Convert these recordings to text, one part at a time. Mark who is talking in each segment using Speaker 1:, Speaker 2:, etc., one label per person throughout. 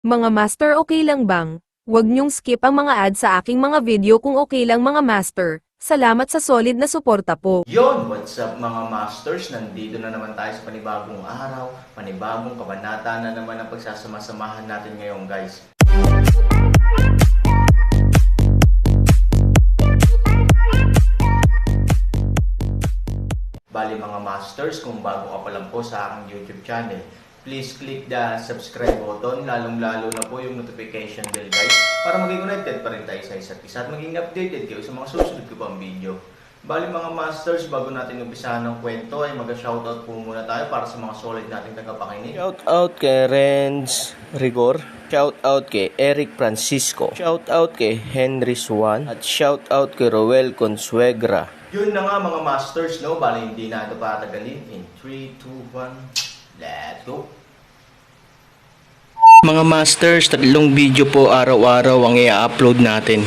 Speaker 1: Mga master, okay lang bang? Huwag niyong skip ang mga ad sa aking mga video kung okay lang mga master. Salamat sa solid na suporta po.
Speaker 2: Yon, what's up mga masters? Nandito na naman tayo sa panibagong araw, panibagong kabanata na naman ang pagsasama-samahan natin ngayon guys. Bali mga masters, kung bago ka pa lang po sa aking YouTube channel, please click the subscribe button, lalong-lalo na po yung notification bell guys, para maging connected pa rin tayo sa isa't isa at maging updated kayo sa mga susunod ko pang video. Bali mga masters, bago natin umpisahan ng kwento ay mag-shoutout po muna tayo para sa mga solid nating tagapakinig.
Speaker 3: Shoutout kay Renz Rigor, shoutout kay Eric Francisco, shoutout kay Henry Swan, at shoutout kay Roel Consuegra.
Speaker 2: Yun na nga mga masters, no? Bali hindi na ito patagalin. In 3, 2, 1, let's go!
Speaker 3: Mga masters, 3 video po araw-araw ang i-upload natin.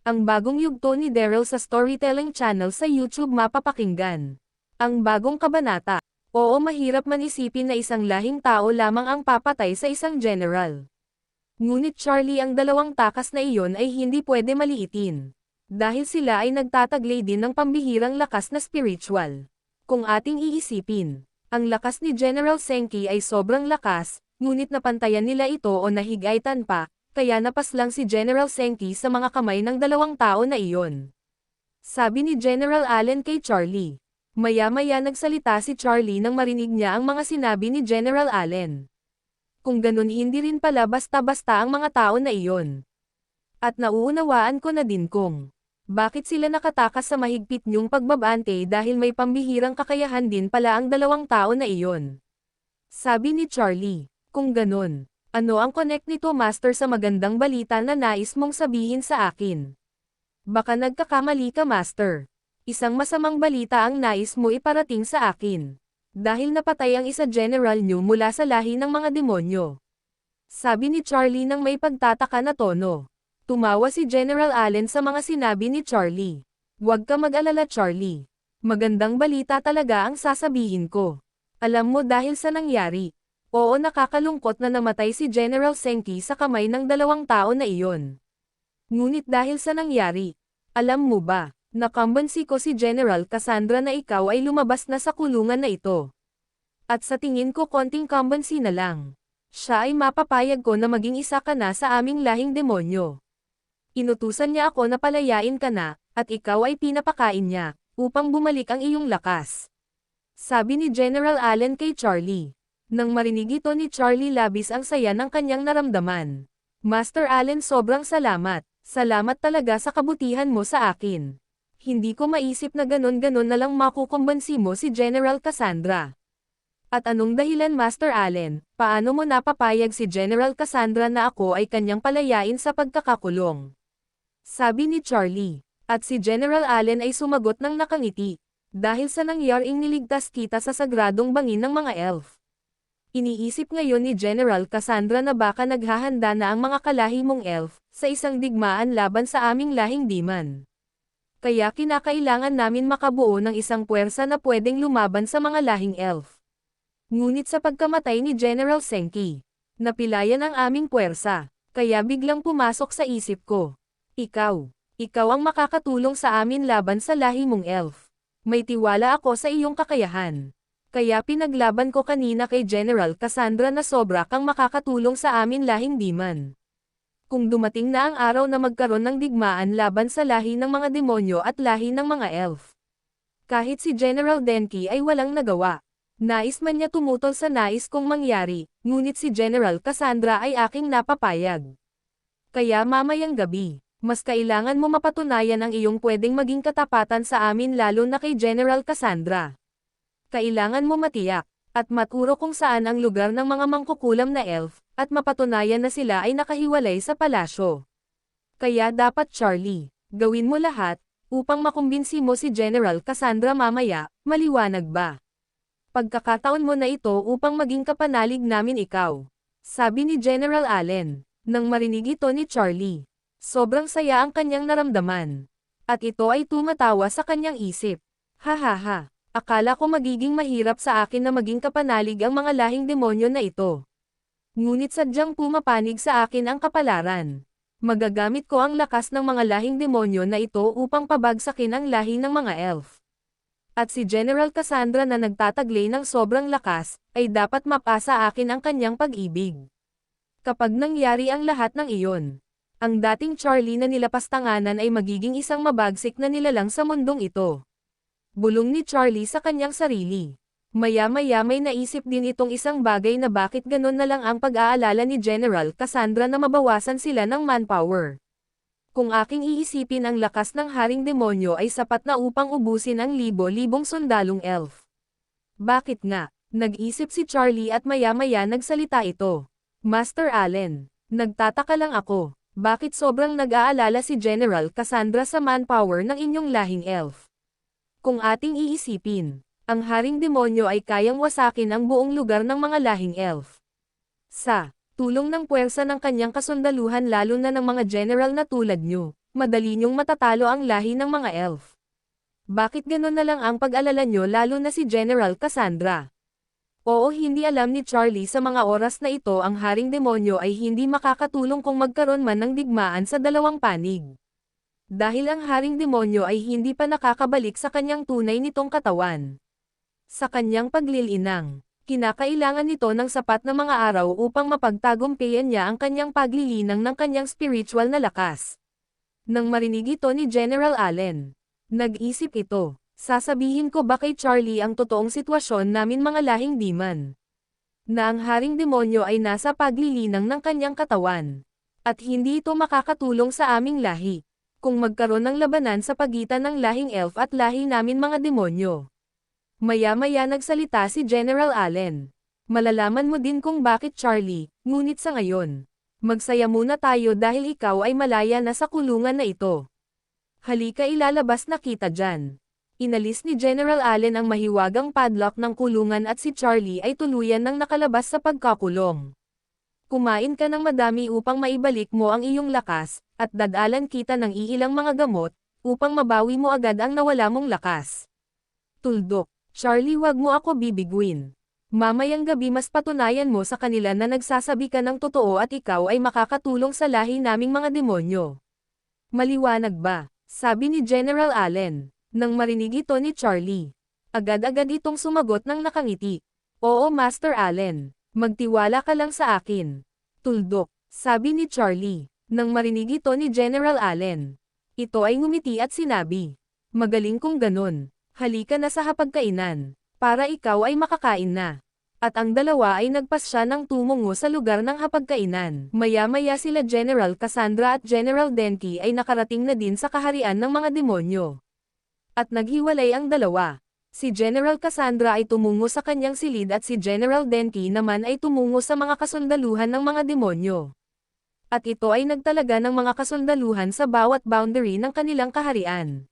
Speaker 1: Ang bagong yugto ni Daryl sa Storytelling Channel sa YouTube mapapakinggan. Ang bagong kabanata. Oo, mahirap man isipin na isang lahing tao lamang ang papatay sa isang general. Ngunit Charlie, ang dalawang takas na iyon ay hindi pwede maliitin. Dahil sila ay nagtataglay din ng pambihirang lakas na spiritual. Kung ating iisipin, ang lakas ni General Senki ay sobrang lakas, ngunit napantayan nila ito o nahigaitan pa, kaya napaslang si General Senki sa mga kamay ng dalawang tao na iyon. Sabi ni General Allen kay Charlie. Maya-maya nagsalita si Charlie nang marinig niya ang mga sinabi ni General Allen. Kung ganun, hindi rin pala basta-basta ang mga tao na iyon. At nauunawaan ko na din kung bakit sila nakatakas sa mahigpit niyong pagbabante, dahil may pambihirang kakayahan din pala ang dalawang tao na iyon. Sabi ni Charlie, kung ganun, ano ang connect nito master sa magandang balita na nais mong sabihin sa akin? Baka nagkakamali ka master. Isang masamang balita ang nais mo iparating sa akin. Dahil napatay ang isa general niyo mula sa lahi ng mga demonyo. Sabi ni Charlie nang may pagtataka na tono. Tumawa si General Allen sa mga sinabi ni Charlie. Huwag ka mag-alala Charlie. Magandang balita talaga ang sasabihin ko. Alam mo, dahil sa nangyari. Oo, nakakalungkot na namatay si General Senki sa kamay ng dalawang tao na iyon. Ngunit dahil sa nangyari, alam mo ba, nakambansi ko si General Cassandra na ikaw ay lumabas na sa kulungan na ito. At sa tingin ko konting kambansi na lang. Siya ay mapapayag ko na maging isa ka na sa aming lahing demonyo. Inutusan niya ako na palayain ka na, at ikaw ay pinapakain niya, upang bumalik ang iyong lakas. Sabi ni General Allen kay Charlie. Nang marinig ito ni Charlie, labis ang saya ng kanyang naramdaman. Master Allen, sobrang salamat. Salamat talaga sa kabutihan mo sa akin. Hindi ko maisip na ganon-ganon na lang makukumbansi mo si General Cassandra. At anong dahilan Master Allen, paano mo napapayag si General Cassandra na ako ay kanyang palayain sa pagkakakulong? Sabi ni Charlie. At si General Allen ay sumagot ng nakangiti. Dahil sa nangyaring niligtas kita sa sagradong bangin ng mga elf. Iniisip ngayon ni General Cassandra na baka naghahanda na ang mga kalahi mong elf sa isang digmaan laban sa aming lahing demon. Kaya kinakailangan namin makabuo ng isang puwersa na pwedeng lumaban sa mga lahing elf. Ngunit sa pagkamatay ni General Senki, napilayan ang aming puwersa, kaya biglang pumasok sa isip ko. Ikaw ang makakatulong sa amin laban sa lahi mong elf. May tiwala ako sa iyong kakayahan. Kaya pinaglaban ko kanina kay General Cassandra na sobra kang makakatulong sa amin lahing demon. Kung dumating na ang araw na magkaroon ng digmaan laban sa lahi ng mga demonyo at lahi ng mga elf. Kahit si General Denki ay walang nagawa. Nais man niya tumutol sa nais kong mangyari, ngunit si General Cassandra ay aking napapayag. Kaya mamayang gabi, mas kailangan mo mapatunayan ang iyong pwedeng maging katapatan sa amin, lalo na kay General Cassandra. Kailangan mo matiyak, at maturo kung saan ang lugar ng mga mangkukulam na elf, at mapatunayan na sila ay nakahiwalay sa palasyo. Kaya dapat Charlie, gawin mo lahat, upang makumbinsi mo si General Cassandra mamaya, maliwanag ba? Pagkakataon mo na ito upang maging kapanalig namin ikaw. Sabi ni General Allen. Nang marinig ito ni Charlie, sobrang saya ang kanyang naramdaman. At ito ay tumatawa sa kanyang isip. Hahaha, akala ko magiging mahirap sa akin na maging kapanalig ang mga lahing demonyo na ito. Ngunit sadyang pumapanig sa akin ang kapalaran. Magagamit ko ang lakas ng mga lahing demonyo na ito upang pabagsakin ang lahi ng mga elf. At si General Cassandra na nagtataglay ng sobrang lakas, ay dapat mapasa akin ang kanyang pag-ibig. Kapag nangyari ang lahat ng iyon, ang dating Charlie na nilapastanganan ay magiging isang mabagsik na nilalang sa mundong ito. Bulong ni Charlie sa kanyang sarili. Maya-maya may naisip din itong isang bagay na bakit ganon na lang ang pag-aalala ni General Cassandra na mabawasan sila ng manpower. Kung aking iisipin ang lakas ng haring demonyo ay sapat na upang ubusin ang libo-libong sundalong elf. Bakit nga? Nag-isip si Charlie at maya-maya nagsalita ito. Master Allen, nagtataka lang ako, bakit sobrang nag-aalala si General Cassandra sa manpower ng inyong lahing elf? Kung ating iisipin, ang haring demonyo ay kayang wasakin ang buong lugar ng mga lahing elf. Sa tulong ng puwersa ng kanyang kasundaluhan lalo na ng mga general na tulad nyo, madali nyong matatalo ang lahi ng mga elf. Bakit ganon na lang ang pag-alala nyo lalo na si General Cassandra? Oo, hindi alam ni Charlie sa mga oras na ito ang haring demonyo ay hindi makakatulong kung magkaroon man ng digmaan sa dalawang panig. Dahil ang haring demonyo ay hindi pa nakakabalik sa kanyang tunay nitong katawan. Sa kanyang paglilinang, kinakailangan nito ng sapat na mga araw upang mapagtagumpayan niya ang kanyang paglilinang ng kanyang spiritual na lakas. Nang marinig ito ni General Allen, nag-isip ito. Sasabihin ko ba kay Charlie ang totoong sitwasyon namin mga lahing demon? Na ang haring demonyo ay nasa paglilinang ng kanyang katawan. At hindi ito makakatulong sa aming lahi. Kung magkaroon ng labanan sa pagitan ng lahing elf at lahi namin mga demonyo. Maya-maya nagsalita si General Allen. Malalaman mo din kung bakit Charlie, ngunit sa ngayon. Magsaya muna tayo dahil ikaw ay malaya na sa kulungan na ito. Halika ilalabas na kita dyan. Inalis ni General Allen ang mahiwagang padlock ng kulungan at si Charlie ay tuluyan nang nakalabas sa pagkakulong. Kumain ka ng madami upang maibalik mo ang iyong lakas, at dadalan kita ng iilang mga gamot, upang mabawi mo agad ang nawala mong lakas. Tuldok, Charlie, wag mo ako bibiguin. Mamayang gabi mas patunayan mo sa kanila na nagsasabi ka ng totoo at ikaw ay makakatulong sa lahi naming mga demonyo. Maliwanag ba? Sabi ni General Allen. Nang marinig ito ni Charlie, agad-agad itong sumagot ng nakangiti. Oo, Master Allen, magtiwala ka lang sa akin. Tuldok, sabi ni Charlie. Nang marinig ito ni General Allen, ito ay ngumiti at sinabi, magaling kung ganun, halika na sa hapagkainan, para ikaw ay makakain na. At ang dalawa ay nagpasya ng tumungo sa lugar ng hapagkainan. Maya-maya sila General Cassandra at General Denki ay nakarating na din sa kaharian ng mga demonyo. At naghiwalay ang dalawa. Si General Cassandra ay tumungo sa kanyang silid at si General Denki naman ay tumungo sa mga kasundaluhan ng mga demonyo. At ito ay nagtalaga ng mga kasundaluhan sa bawat boundary ng kanilang kaharian.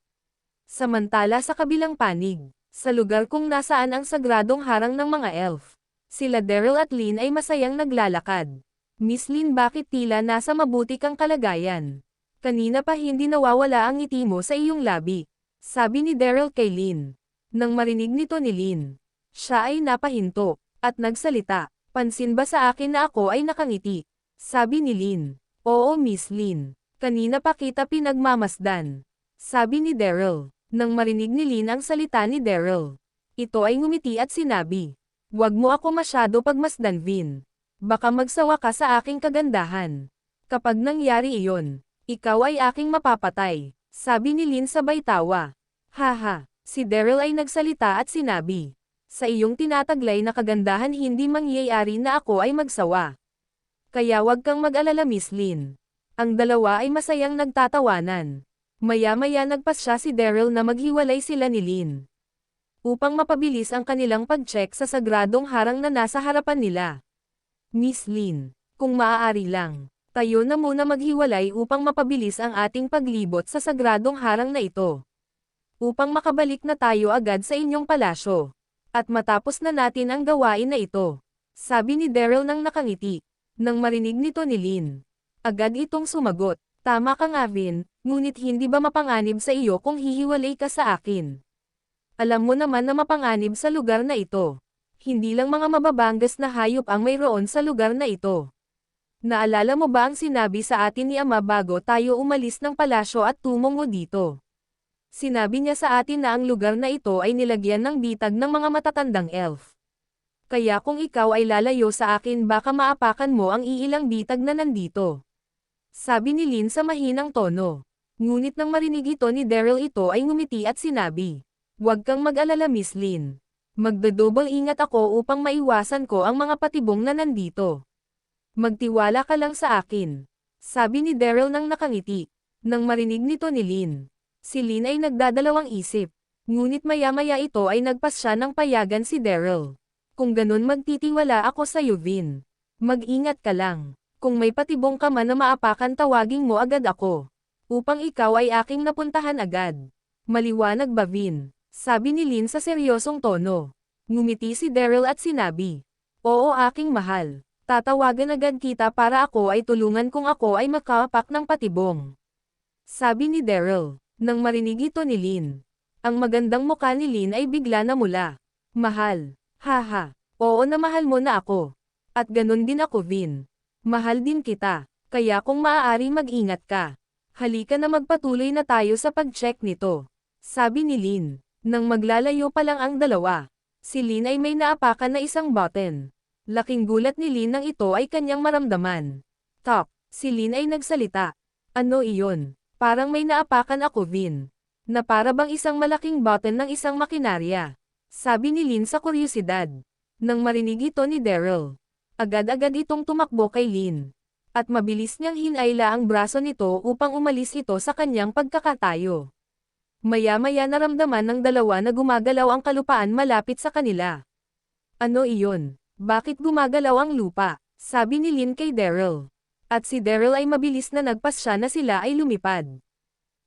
Speaker 1: Samantala sa kabilang panig, sa lugar kung nasaan ang sagradong harang ng mga elf, sila Daryl at Lynn ay masayang naglalakad. Miss Lynn, bakit tila nasa mabuti kang kalagayan? Kanina pa hindi nawawala ang ngiti mo sa iyong labi. Sabi ni Daryl kay Lynn. Nang marinig nito ni Lynn, siya ay napahinto, at nagsalita, pansin ba sa akin na ako ay nakangiti? Sabi ni Lynn. Oo, Miss Lynn. Kanina pa kita pinagmamasdan. Sabi ni Daryl. Nang marinig ni Lynn ang salita ni Daryl, ito ay ngumiti at sinabi, wag mo ako masyado pagmasdan, Vin. Baka magsawa ka sa aking kagandahan. Kapag nangyari iyon, ikaw ay aking mapapatay. Sabi ni Lynn sabay tawa. Haha, si Daryl ay nagsalita at sinabi, sa iyong tinataglay na kagandahan hindi mangyayari na ako ay magsawa. Kaya wag kang mag-alala, Miss Lynn. Ang dalawa ay masayang nagtatawanan. Maya-maya nagpasya si Daryl na maghiwalay sila ni Lynn. Upang mapabilis ang kanilang pag-check sa sagradong harang na nasa harapan nila. Miss Lynn, kung maaari lang. Tayo na muna maghiwalay upang mapabilis ang ating paglibot sa sagradong harang na ito. Upang makabalik na tayo agad sa inyong palasyo. At matapos na natin ang gawain na ito. Sabi ni Daryl nang nakangiti. Nang marinig nito ni Lynn, agad itong sumagot, tama ka nga, Vin, ngunit hindi ba mapanganib sa iyo kung hihiwalay ka sa akin? Alam mo naman na mapanganib sa lugar na ito. Hindi lang mga mababangas na hayop ang mayroon sa lugar na ito. Naalala mo ba ang sinabi sa atin ni Ama bago tayo umalis ng palasyo at tumungo dito? Sinabi niya sa atin na ang lugar na ito ay nilagyan ng bitag ng mga matatandang elf. Kaya kung ikaw ay lalayo sa akin baka maapakan mo ang iilang bitag na nandito. Sabi ni Lin sa mahinang tono. Ngunit nang marinig ito ni Daryl ito ay ngumiti at sinabi, "Huwag kang mag-alala Miss Lin. Magdodouble ingat ako upang maiwasan ko ang mga patibong na nandito. Magtiwala ka lang sa akin." Sabi ni Daryl nang nakangiti. Nang marinig nito ni Lin, si Lin ay nagdadalawang isip. Ngunit maya-maya ito ay nagpasya ng payagan si Daryl. "Kung ganun magtitiwala ako sa iyo Vin. Mag-ingat ka lang. Kung may patibong ka man na maapakan tawagin mo agad ako. Upang ikaw ay aking napuntahan agad. Maliwanag ba Vin?" Sabi ni Lin sa seryosong tono. Ngumiti si Daryl at sinabi, "Oo aking mahal. Tatawagan agad kita para ako ay tulungan kung ako ay makaapak ng patibong." Sabi ni Daryl. Nang marinig ito ni Lin, ang magandang mukha ni Lin ay bigla namula. "Mahal. Haha. Oo na mahal mo na ako. At ganun din ako Vin. Mahal din kita. Kaya kung maaari mag-ingat ka. Halika na magpatuloy na tayo sa pag-check nito." Sabi ni Lin. Nang maglalayo pa lang ang dalawa, si Lin ay may naapakan na isang button. Laking gulat ni Lin nang ito ay kanyang maramdaman. "Top." Si Lin ay nagsalita. "Ano iyon? Parang may naapakan ako Vin. Na para bang isang malaking button ng isang makinarya." Sabi ni Lin sa kuryosidad. Nang marinig ito ni Daryl, agad-agad itong tumakbo kay Lin. At mabilis niyang hinayla ang braso nito upang umalis ito sa kanyang pagkakatayo. Maya-maya naramdaman ng dalawa na gumagalaw ang kalupaan malapit sa kanila. "Ano iyon? Bakit gumagalaw ang lupa?" Sabi ni Lin kay Daryl. At si Daryl ay mabilis na nagpasya na sila ay lumipad.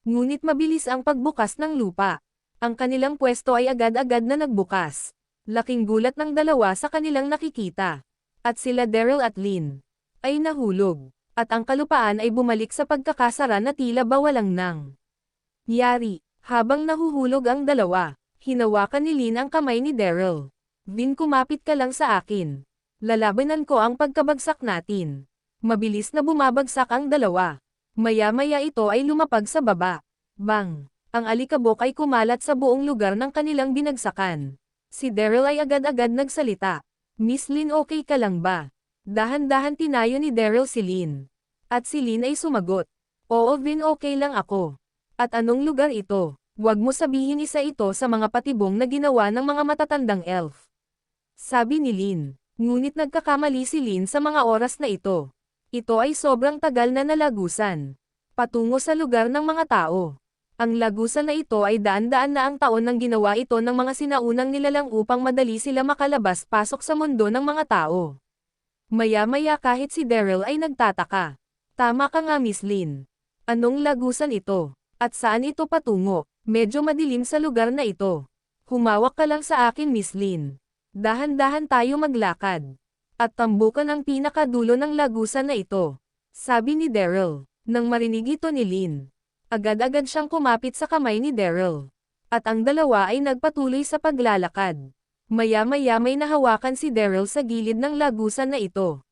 Speaker 1: Ngunit mabilis ang pagbukas ng lupa. Ang kanilang pwesto ay agad-agad na nagbukas. Laking gulat ng dalawa sa kanilang nakikita. At sila Daryl at Lin ay nahulog. At ang kalupaan ay bumalik sa pagkakasara na tila bawalang nang yari. Habang nahuhulog ang dalawa, hinawakan ni Lin ang kamay ni Daryl. "Vin kumapit ka lang sa akin. Lalabanan ko ang pagkabagsak natin." Mabilis na bumabagsak ang dalawa. Maya-maya ito ay lumapag sa baba. Bang! Ang alikabok ay kumalat sa buong lugar ng kanilang binagsakan. Si Daryl ay agad-agad nagsalita. "Miss Lin okay ka lang ba?" Dahan-dahan tinayo ni Daryl si Lin. At si Lin ay sumagot, "Oo Vin okay lang ako." "At anong lugar ito? Huwag mo sabihin isa ito sa mga patibong na ginawa ng mga matatandang elf." Sabi ni Lin. Ngunit nagkakamali si Lin sa mga oras na ito. Ito ay sobrang tagal na nalagusan. Patungo sa lugar ng mga tao. Ang lagusan na ito ay daan-daan na ang taon nang ginawa ito ng mga sinaunang nilalang upang madali sila makalabas-pasok sa mundo ng mga tao. Maya-maya kahit si Daryl ay nagtataka. "Tama ka nga Miss Lin. Anong lagusan ito? At saan ito patungo? Medyo madilim sa lugar na ito. Humawak ka lang sa akin Miss Lin. Dahan-dahan tayo maglakad. At tambukan ang pinakadulo ng lagusan na ito." Sabi ni Daryl. Nang marinig ito ni Lin, agad-agad siyang kumapit sa kamay ni Daryl. At ang dalawa ay nagpatuloy sa paglalakad. Maya-maya may nahawakan si Daryl sa gilid ng lagusan na ito.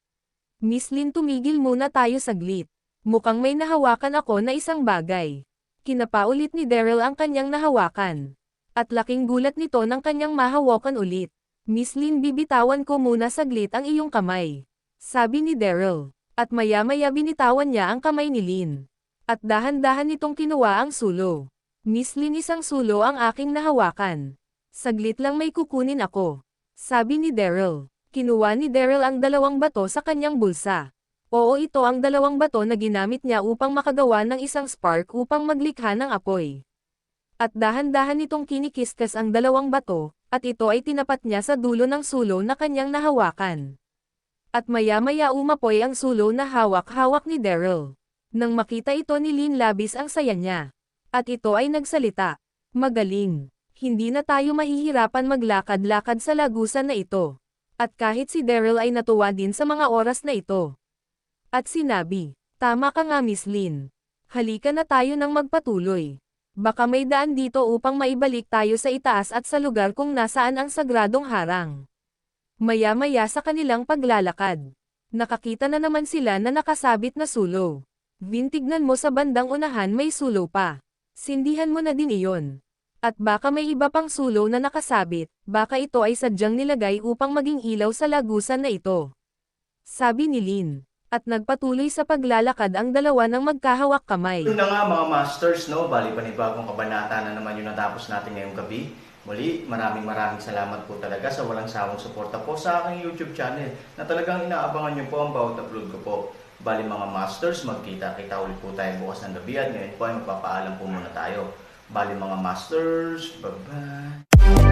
Speaker 1: "Miss Lin tumigil muna tayo saglit. Mukhang may nahawakan ako na isang bagay." Kinapaulit ni Daryl ang kanyang nahawakan. At laking gulat nito nang kanyang mahawakan ulit. "Miss Lin bibitawan ko muna saglit ang iyong kamay." Sabi ni Daryl. At maya-maya binitawan niya ang kamay ni Lin. At dahan-dahan nitong kinuha ang sulo. "Miss Lin isang sulo ang aking nahawakan. Saglit lang may kukunin ako." Sabi ni Daryl. Kinuha ni Daryl ang dalawang bato sa kanyang bulsa. Oo ito ang dalawang bato na ginamit niya upang makagawa ng isang spark upang maglikha ng apoy. At dahan-dahan nitong kinikiskas ang dalawang bato, at ito ay tinapat niya sa dulo ng sulo na kanyang nahawakan. At maya-maya umapoy ang sulo na hawak-hawak ni Daryl. Nang makita ito ni Lin labis ang saya niya. At ito ay nagsalita. "Magaling. Hindi na tayo mahihirapan maglakad-lakad sa lagusan na ito." At kahit si Daryl ay natuwa din sa mga oras na ito. At sinabi, "Tama ka nga Miss Lin. Halika na tayo nang magpatuloy. Baka may daan dito upang maibalik tayo sa itaas at sa lugar kung nasaan ang sagradong harang." Maya-maya sa kanilang paglalakad, nakakita na naman sila na nakasabit na sulo. Tignan mo sa bandang unahan may sulo pa. Sindihan mo na din iyon. At baka may iba pang sulo na nakasabit, baka ito ay sadyang nilagay upang maging ilaw sa lagusan na ito. Sabi ni Lin. At nagpatuloy sa paglalakad ang dalawa ng magkahawak kamay.
Speaker 2: Yun na nga mga masters, no? Bali panibagong kabanata na naman yung natapos natin ngayong gabi. Muli, maraming salamat po talaga sa walang sawang suporta po sa aking YouTube channel na talagang inaabangan nyo po ang bawat upload ko po. Bali mga masters, magkita-kita ulit po tayo bukas ng gabi at ngayon po ay magpapaalam po muna tayo. Bali mga masters, bye-bye!